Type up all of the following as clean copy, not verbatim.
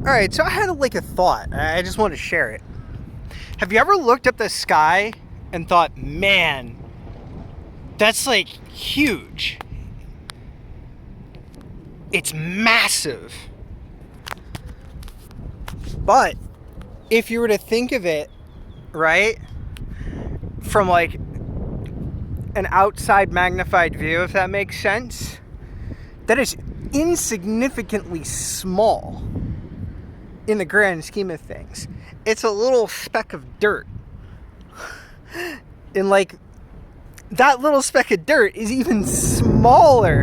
Alright, so I had like a thought. I just want to share it. Have you ever looked up the sky and thought, man, that's like huge? It's massive. But if you were to think of it, right, from like an outside magnified view, if that makes sense, that is insignificantly small in the grand scheme of things. It's a little speck of dirt. And like, that little speck of dirt is even smaller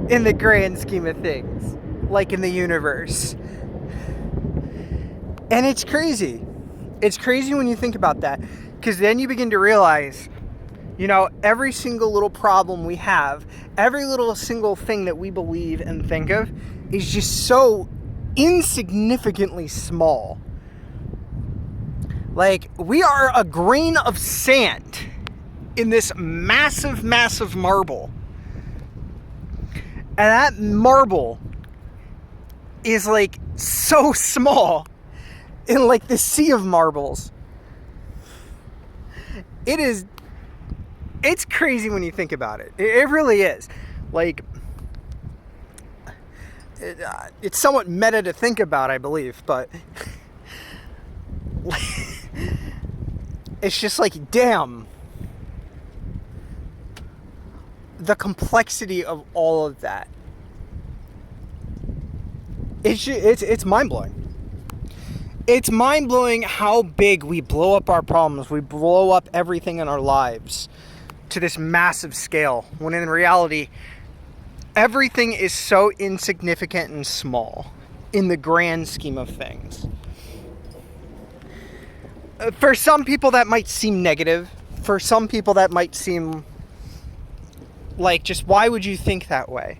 in the grand scheme of things, like in the universe. And it's crazy. It's crazy when you think about that, because then you begin to realize, you know, every single little problem we have, every little single thing that we believe and think of is just so insignificantly small. Like, we are a grain of sand in this massive, massive marble. And that marble is like so small in like the sea of marbles. It's crazy when you think about it. It really is. Like, it's somewhat meta to think about, I believe, but it's just like, damn, the complexity of all of that. It's mind-blowing. It's mind-blowing how big we blow up our problems. We blow up everything in our lives to this massive scale, when in reality, everything is so insignificant and small in the grand scheme of things. For some people that might seem negative. For some people that might seem like, just why would you think that way?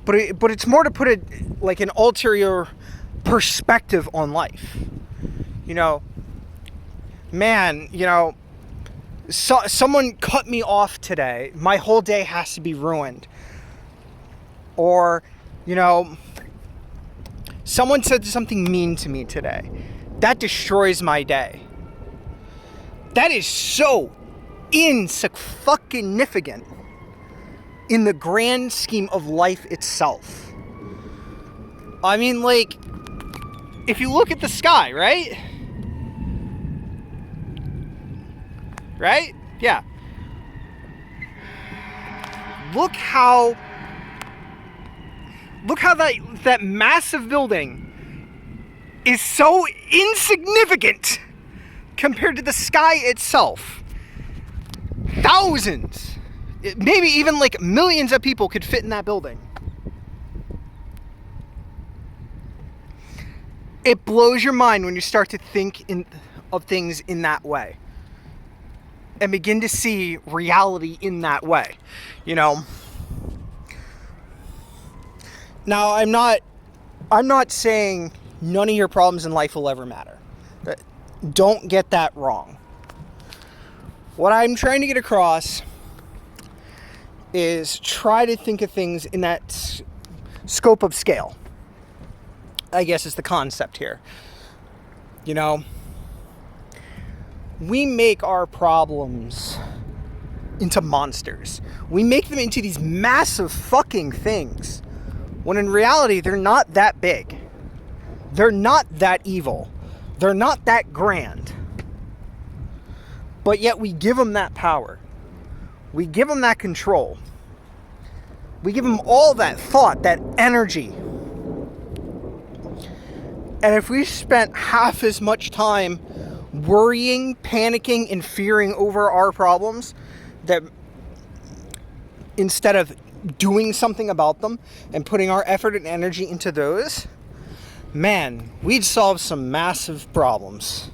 But it's more to put it like an ulterior perspective on life. You know, man, you know, someone cut me off today. My whole day has to be ruined. Or, you know, someone said something mean to me today. That destroys my day. That is so insignificant in the grand scheme of life itself. I mean, like, if you look at the sky, right? Right? Yeah. Look how that massive building is so insignificant compared to the sky itself. Thousands, maybe even like millions of people could fit in that building. It blows your mind when you start to think of things in that way and begin to see reality in that way, you know. Now, I'm not saying none of your problems in life will ever matter. Don't get that wrong. What I'm trying to get across is try to think of things in that scope of scale, I guess is the concept here. You know, we make our problems into monsters. We make them into these massive fucking things, when in reality, they're not that big. They're not that evil. They're not that grand. But yet we give them that power. We give them that control. We give them all that thought, that energy. And if we spent half as much time worrying, panicking, and fearing over our problems, that instead of doing something about them and putting our effort and energy into those, man, we'd solve some massive problems.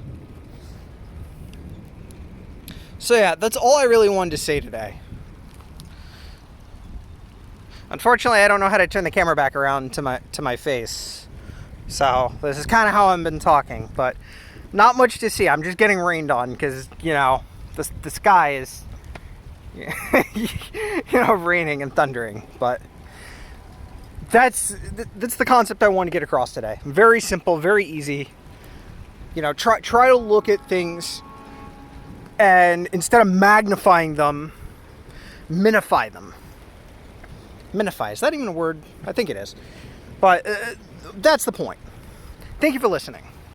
So yeah, that's all I really wanted to say today. Unfortunately, I don't know how to turn the camera back around to my face. So this is kind of how I've been talking, but not much to see. I'm just getting rained on because, you know, the sky is you know, raining and thundering. But that's the concept I want to get across today. Very simple, very easy. You know, try to look at things, and instead of magnifying them, minify them. Minify, is that even a word? I think it is. But that's the point. Thank you for listening.